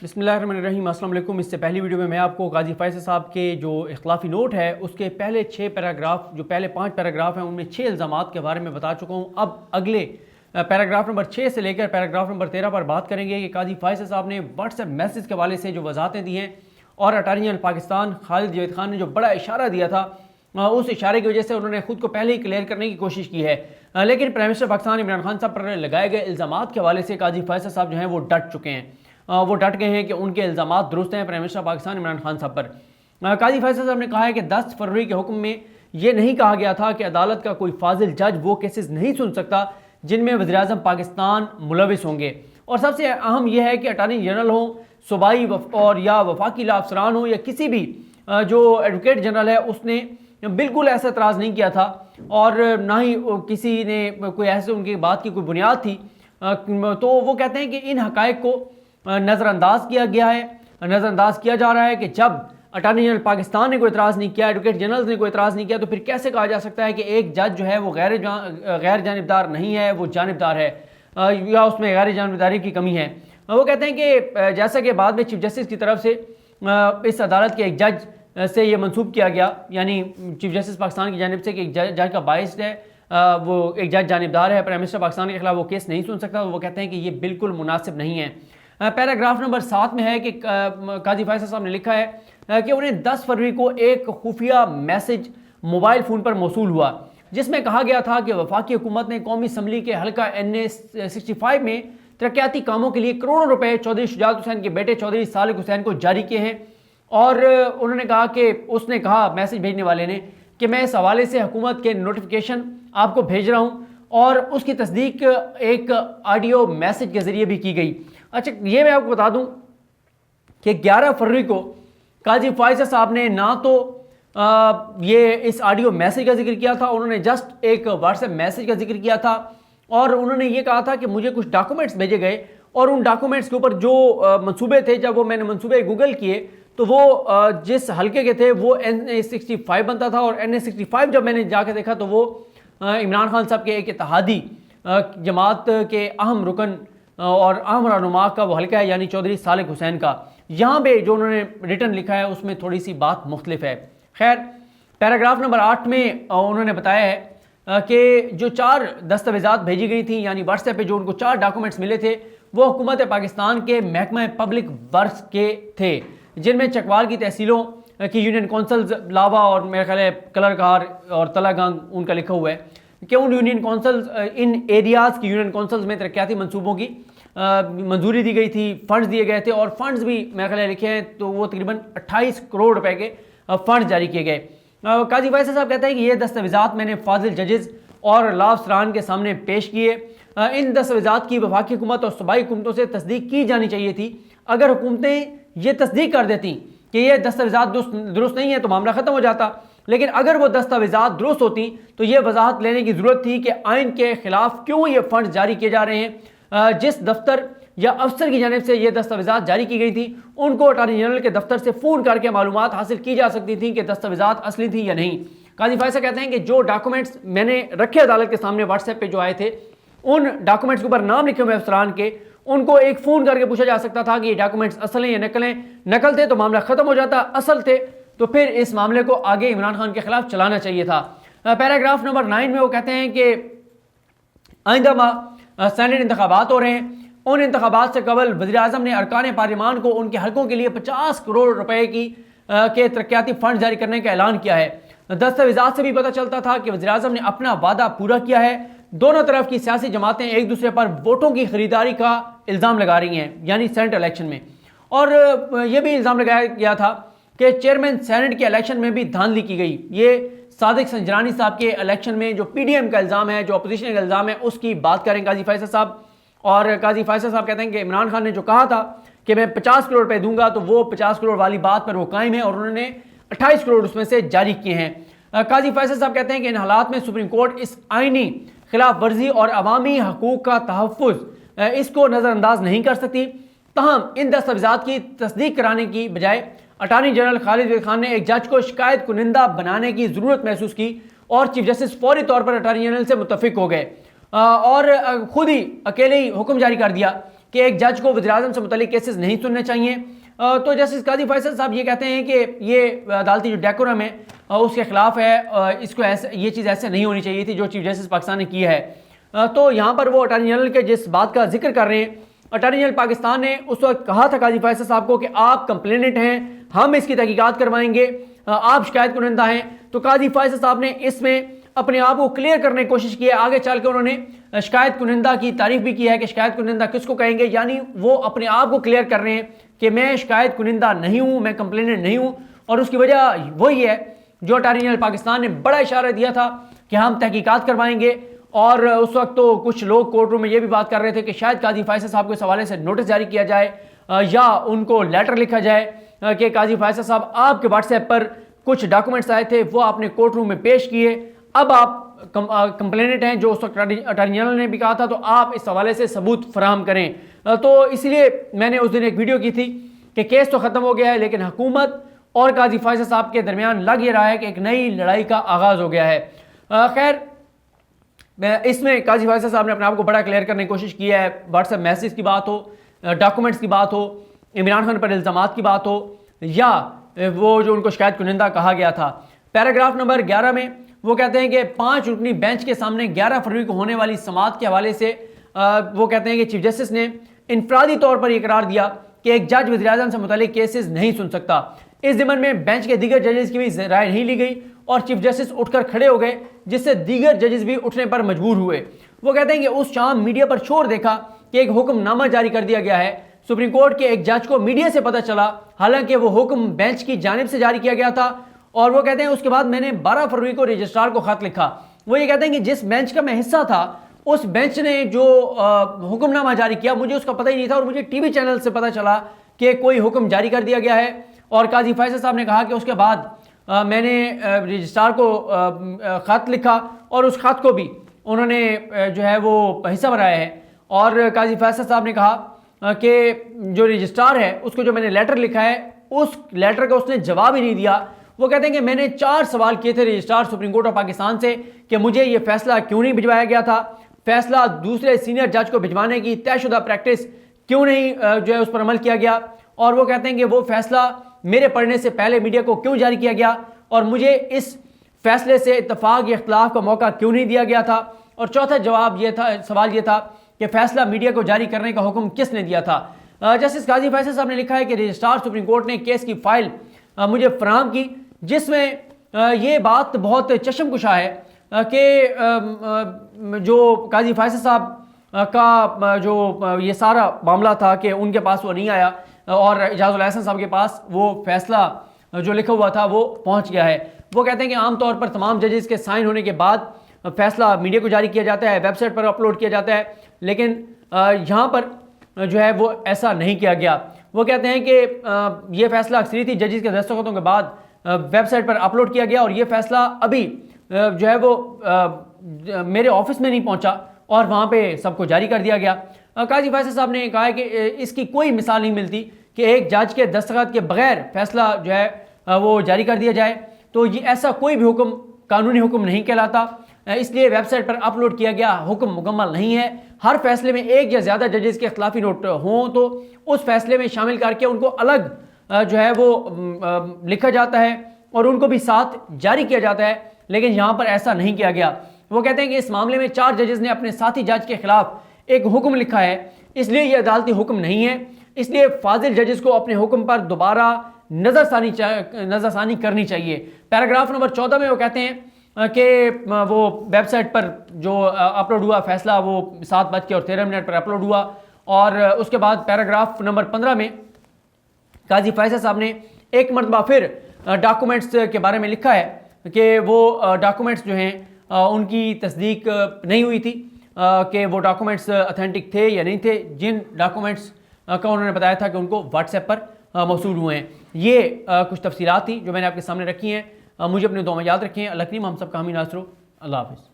बिस्मिल्लाहिर्रहमानिर्रहीम, अस्सलाम वालेकुम। इससे पहली वीडियो में मैं आपको काजी फैसल साहब के जो इख्तिलाफी नोट है उसके पहले 6 पैराग्राफ, जो पहले 5 पैराग्राफ हैं उनमें 6 इल्ज़ामात के बारे में बता चुका हूँ। अब अगले पैराग्राफ नंबर 6 से लेकर पैराग्राफ नंबर 13 पर बात करेंगे कि काजी फैसल साहब ने व्हाट्सएप मैसेज के हवाले से जो वजाहतें दी हैं और अटॉर्नी जनरल पाकिस्तान खालिद जावेद खान ने जो बड़ा इशारा दिया था उस इशारे की वजह से उन्होंने खुद को पहले ही क्लियर करने की कोशिश की है, लेकिन प्राइम मिनिस्टर पाकिस्तान इमरान खान साहब पर लगाए गए इल्ज़ामात के हवाले से काजी फैसल साहब जो हैं वो डट चुके हैं। वो डट गए हैं कि उनके इल्ज़ामात दुरुस्त हैं प्राइम मिनिस्टर पाकिस्तान इमरान खान साहब पर। काजी फैसल साहब ने कहा है कि 10 फरवरी के हुक्म में ये नहीं कहा गया था कि अदालत का कोई फाजिल जज वो केसेस नहीं सुन सकता जिनमें वज़ीर-ए-आज़म पाकिस्तान मुलविस होंगे, और सबसे अहम यह है कि अटॉर्नी जनरल हो, सूबाई और या वफाकी ला अफसरान हो या किसी भी जो एडवोकेट जनरल है उसने बिल्कुल ऐसा एतराज़ नहीं किया था और ना ही किसी ने कोई ऐसे उनकी बात की कोई बुनियाद थी। तो वो कहते हैं कि इन हक़ाइक़ को नज़रअंदाज किया गया है, नज़रअंदाज किया जा रहा है कि जब अटॉर्नी जनरल पाकिस्तान ने कोई एतराज़ नहीं किया, एडवोकेट जनरल ने कोई एतराज़ नहीं किया, तो फिर कैसे कहा जा सकता है कि एक जज जो है वो गैर जानिबदार नहीं है, वो जानिबदार है या उसमें गैर जानिबदारी की कमी है। वो कहते हैं कि जैसा कि बाद में चीफ जस्टिस की तरफ से इस अदालत के एक जज से ये मंसूब किया गया, यानी चीफ जस्टिस पाकिस्तान की जानिब से कि एक जज का बाइस है, वो एक जज जानिबदार है, प्राइम मिनिस्टर पाकिस्तान के खिलाफ वो केस नहीं सुन सकता। वो कहते हैं कि ये बिल्कुल मुनासिब नहीं है। पैराग्राफ नंबर 7 में है कि काजी फैसल साहब ने लिखा है कि उन्हें 10 फरवरी को एक खुफिया मैसेज मोबाइल फ़ोन पर मौसूल हुआ जिसमें कहा गया था कि वफाकी हुकूमत ने कौमी असम्बली के हल्का NA 65 में तरक्याती कामों के लिए करोड़ों रुपए चौधरी शुजात हुसैन के बेटे चौधरी सालिक हुसैन को जारी किए हैं। और उन्होंने कहा कि उसने कहा मैसेज भेजने वाले ने कि मैं इस हवाले से हुकूमत के नोटिफिकेशन आपको भेज रहा हूँ, और उसकी तस्दीक एक ऑडियो मैसेज के ज़रिए भी की गई। अच्छा, ये मैं आपको बता दूं कि 11 फरवरी को काजी फैसल साहब ने ना तो ये इस ऑडियो मैसेज का जिक्र किया था, उन्होंने जस्ट एक व्हाट्सएप मैसेज का जिक्र किया था, और उन्होंने ये कहा था कि मुझे कुछ डॉक्यूमेंट्स भेजे गए और उन डॉक्यूमेंट्स के ऊपर जो मंसूबे थे, जब वो मैंने मंसूबे गूगल किए तो वो जिस हल्के के थे वो NA 65 बनता था, और NA 65 जब मैंने जाकर देखा तो वो इमरान खान साहब के एक इत्तेहादी जमात के अहम रुकन और अहम रहनुमा का वो हल्का है, यानी चौधरी सालिक हुसैन का। यहाँ पे जो उन्होंने रिटर्न लिखा है उसमें थोड़ी सी बात मुख्तलिफ है। खैर, पैराग्राफ नंबर 8 में उन्होंने बताया है कि जो 4 दस्तावेज़ात भेजी गई थी, यानी व्हाट्सएप पे जो उनको 4 डॉक्यूमेंट्स मिले थे वो हुकूमत पाकिस्तान के महकमा पब्लिक वर्क्स के थे, जिनमें चकवाल की तहसीलों की यूनियन कौंसल्स लावा और मेरे ख्याल है कलरकार और तलागंग उनका लिखा हुआ है कि उन यूनियन कौंसल्स, इन एरियाज़ की यूनियन कौंसल्स में तरक्याती मंसूबों की मंजूरी दी गई थी, फ़ंड्स दिए गए थे, और फंड्स भी मेरे ख्याल लिखे हैं तो वो तकरीबन 28 करोड़ रुपए के फ़ंड जारी किए गए। काजी फैसल साहब कहते हैं कि ये दस्तावेज़ात मैंने फाजिल जजेस और लॉ अफसरान के सामने पेश किए। इन दस्तावेज़ात की वफाकी हुकूमत और सूबाई हुकूमतों से तस्दीक की जानी चाहिए थी। अगर हुकूमतें ये तस्दीक कर देती कि ये दस्तावेज़ात दुरुस्त नहीं है तो मामला ख़त्म हो जाता, लेकिन अगर वो दस्तावेज़ात दुरुस्त होती तो ये वजाहत लेने की ज़रूरत थी कि आइन के ख़िलाफ़ क्यों ये फ़ंड जारी किए जा रहे हैं। जिस दफ्तर या अफसर की जानिब से ये दस्तावेज़ात जारी की गई थी उनको अटॉर्नी जनरल के दफ्तर से फ़ोन करके मालूमात हासिल की जा सकती थी कि दस्तावेज़ात असली थी या नहीं। काजी फैसल कहते हैं कि जो डॉक्यूमेंट्स मैंने रखे अदालत के सामने व्हाट्सएप पे जो आए थे, उन डॉक्यूमेंट्स के ऊपर नाम लिखे हुए अफसरान के, उनको एक फ़ोन करके पूछा जा सकता था कि ये डॉक्यूमेंट्स असल हैं या नकल हैं। नकल थे तो मामला ख़त्म हो जाता, असल थे तो फिर इस मामले को आगे इमरान खान के खिलाफ चलाना चाहिए था। पैराग्राफ नंबर 9 में वो कहते हैं कि आइंदा माह सेनेट इंतखाबात हो रहे हैं, उन इंतखाबात से कबल वज़ीर-ए-आज़म ने अरकान पार्लिमान को उनके हल्कों के लिए 50 करोड़ रुपए के तरक्याती फंड जारी करने का ऐलान किया है। दस्तावेज़ात से भी पता चलता था कि वज़ीर-ए-आज़म ने अपना वादा पूरा किया है। दोनों तरफ की सियासी जमातें एक दूसरे पर वोटों की खरीदारी का इल्ज़ाम लगा रही हैं, यानी सेनेट इलेक्शन में, और यह भी इल्ज़ाम लगाया गया था कि चेयरमैन सेनेट के इलेक्शन में भी धांधली की गई। ये सादिक संजरानी साहब के इलेक्शन में जो PDM का इल्ज़ाम है, जो अपोजिशन का इल्ज़ाम है, उसकी बात करें काजी फैसल साहब। और काजी फैसल साहब कहते हैं कि इमरान खान ने जो कहा था कि मैं 50 करोड़ रुपए दूंगा, तो वो 50 करोड़ वाली बात पर वो कायम है, और उन्होंने 28 करोड़ उसमें से जारी किए हैं। काजी फैसल साहब कहते हैं कि इन हालात में सुप्रीम कोर्ट इस आइनी खिलाफ वर्जी और अवामी हकूक का तहफ़्फ़ुज़ इसको नज़रअंदाज नहीं कर सकती। तहम इन दस्तावेज़ात की तस्दीक कराने की बजाय अटॉर्नी जनरल खालिद जावेद खान ने एक जज को शिकायत कुनिंदा बनाने की ज़रूरत महसूस की, और चीफ जस्टिस फौरी तौर पर अटॉर्नी जनरल से मुत्तफ़िक हो गए और खुद ही अकेले ही हुक्म जारी कर दिया कि एक जज को वज़ीर-ए-आज़म से मुतल्लिक केसेस नहीं सुनने चाहिए। तो जस्टिस काजी फैसल साहब ये कहते हैं कि ये अदालती जो डेकोरम है उसके खिलाफ है, इसको ऐसे ये चीज़ ऐसे नहीं होनी चाहिए थी जो चीफ जस्टिस पाकिस्तान ने किया है। तो यहाँ पर वो अटॉर्नी जनरल के जिस बात का जिक्र कर रहे हैं, अटॉर्नी जनरल पाकिस्तान ने उस वक्त कहा था काजी फैसल साहब को कि आप कंप्लेनेंट हैं, हम इसकी तहकीकात करवाएंगे, आप शिकायत कुनिंदा हैं। तो काजी फैसल साहब ने इसमें अपने आप को क्लियर करने की कोशिश की है। आगे चल के उन्होंने शिकायत कुनिंदा की तारीफ भी की है कि शिकायत कुनिंदा किसको कहेंगे, यानी वो अपने आप को क्लियर कर रहे हैं कि मैं शिकायत कुनिंदा नहीं हूँ, मैं कंप्लेनेंट नहीं हूँ। और उसकी वजह वही है जो अटॉर्नी जनरल पाकिस्तान ने बड़ा इशारा दिया था कि हम तहकीकात करवाएंगे। और उस वक्त तो कुछ लोग कोर्ट रूम में ये भी बात कर रहे थे कि शायद काजी फैसल साहब को इस हवाले से नोटिस जारी किया जाए या उनको लेटर लिखा जाए कि काजी फैसल साहब आपके व्हाट्सएप पर कुछ डॉक्यूमेंट्स आए थे, वो आपने कोर्ट रूम में पेश किए, अब आप कंप्लेनेंट हैं, जो उस वक्त अटॉर्नी जनरल ने भी कहा था, तो आप इस हवाले से सबूत फराहम करें। तो इसलिए मैंने उस दिन एक वीडियो की थी कि केस तो ख़त्म हो गया है, लेकिन हुकूमत और काजी फैसल साहब के दरमियान लग ये रहा है कि एक नई लड़ाई का आगाज़ हो गया है। खैर, इसमें काजी फैसल साहब ने अपने आप को बड़ा क्लियर करने की कोशिश की है। व्हाट्सएप मैसेज की बात हो, डॉक्यूमेंट्स की बात हो, इमरान खान पर इल्ज़ामात की बात हो, या वो जो उनको शिकायत कुनिंदा कहा गया था। पैराग्राफ नंबर 11 में वो कहते हैं कि 5 रुकनी बेंच के सामने 11 फरवरी को होने वाली समाअत के हवाले से वो कहते हैं कि चीफ जस्टिस ने इनफरादी तौर पर यह करार दिया कि एक जज वज़ीर-ए-आज़म से मुतल्लिक केसेस नहीं सुन सकता। इस ज़िम्मन में बेंच के दीगर जजेस की भी राय नहीं ली गई और चीफ जस्टिस उठकर खड़े हो गए, जिससे दीगर जजेस भी उठने पर मजबूर हुए। वो कहते हैं कि उस शाम मीडिया पर शोर देखा कि एक हुक्मनामा जारी कर दिया गया है। सुप्रीम कोर्ट के एक जज को मीडिया से पता चला, हालांकि वो हुक्म बेंच की जानिब से जारी किया गया था। और वो कहते हैं उसके बाद मैंने 12 फरवरी को रजिस्ट्रार को खत लिखा। वो ये कहते हैं कि जिस बेंच का मैं हिस्सा था, उस बेंच ने जो हुक्मनामा जारी किया, मुझे उसका पता ही नहीं था और मुझे टीवी चैनल से पता चला कि कोई हुक्म जारी कर दिया गया है। और काजी फैसल साहब ने कहा कि उसके बाद मैंने रजिस्ट्रार को ख़त लिखा और उस ख़त को भी उन्होंने जो है वो हिस्सा बनाया है। और काजी फैसल साहब ने कहा कि जो रजिस्ट्रार है उसको जो मैंने लेटर लिखा है, उस लेटर का उसने जवाब ही नहीं दिया। वो कहते हैं कि मैंने 4 सवाल किए थे registrar supreme court of Pakistan से कि मुझे ये फैसला क्यों नहीं भिजवाया गया था, फैसला दूसरे सीनियर जज को भिजवाने की तयशुदा प्रैक्टिस क्यों नहीं जो है उस पर अमल किया गया, और वो कहते हैं कि वो फैसला मेरे पढ़ने से पहले मीडिया को क्यों जारी किया गया और मुझे इस फैसले से इत्तफाक या इख्तिलाफ का मौका क्यों नहीं दिया गया था। और चौथा जवाब ये था, सवाल ये था कि फैसला मीडिया को जारी करने का हुक्म किसने दिया था। जस्टिस काजी फैसल साहब ने लिखा है कि रजिस्ट्रार सुप्रीम कोर्ट ने केस की फाइल मुझे फराहम की, जिसमें ये बात बहुत चशमकुशा है कि जो काजी फैसल साहब का जो ये सारा मामला था कि उनके पास वो नहीं आया और इजाज़ुल हसन साहब के पास वो फैसला जो लिखा हुआ था वो पहुंच गया है। वो कहते हैं कि आमतौर पर तमाम जजेस के साइन होने के बाद फैसला मीडिया को जारी किया जाता है, वेबसाइट पर अपलोड किया जाता है, लेकिन यहाँ पर जो है वो ऐसा नहीं किया गया। वो कहते हैं कि ये फैसला अक्सरियती जजेस के दस्तखतों के बाद वेबसाइट पर अपलोड किया गया और ये फैसला अभी जो है वो मेरे ऑफिस में नहीं पहुँचा और वहाँ पे सबको जारी कर दिया गया। काजी फैसल साहब ने कहा है कि इसकी कोई मिसाल नहीं मिलती कि एक जज के दस्तखत के बगैर फैसला जो है वो जारी कर दिया जाए, तो ये ऐसा कोई भी हुक्म कानूनी हुक्म नहीं कहलाता, इसलिए वेबसाइट पर अपलोड किया गया हुक्म मुकम्मल नहीं है। हर फैसले में एक या ज़्यादा जजेस के खिलाफी नोट हों तो उस फैसले में शामिल करके उनको अलग जो है वो लिखा जाता है और उनको भी साथ जारी किया जाता है, लेकिन यहाँ पर ऐसा नहीं किया गया। वो कहते हैं कि इस मामले में 4 जजेस ने अपने साथी जज के खिलाफ एक हुक्म लिखा है, इसलिए यह अदालती हुक्म नहीं है, इसलिए फाजिल जजेस को अपने हुक्म पर दोबारा नज़रसानी करनी चाहिए। पैराग्राफ नंबर 14 में वो कहते हैं कि वो वेबसाइट पर जो अपलोड हुआ फैसला वो 7:13 पर अपलोड हुआ। और उसके बाद पैराग्राफ नंबर 15 में काजी फैसल साहब ने एक मरतबा फिर डॉक्यूमेंट्स के बारे में लिखा है कि वो डॉक्यूमेंट्स जो हैं उनकी तस्दीक नहीं हुई थी कि वो डॉक्यूमेंट्स ऑथेंटिक थे या नहीं थे, जिन डॉक्यूमेंट्स का उन्होंने बताया था कि उनको व्हाट्सएप पर मौसूल हुए हैं। ये कुछ तफसीलात थी जो मैंने आपके सामने रखी हैं। मुझे अपने दुआ में याद रखें। अल्लाह करीम हम सब का हामी नासरो। अल्लाह हाफ़िज़।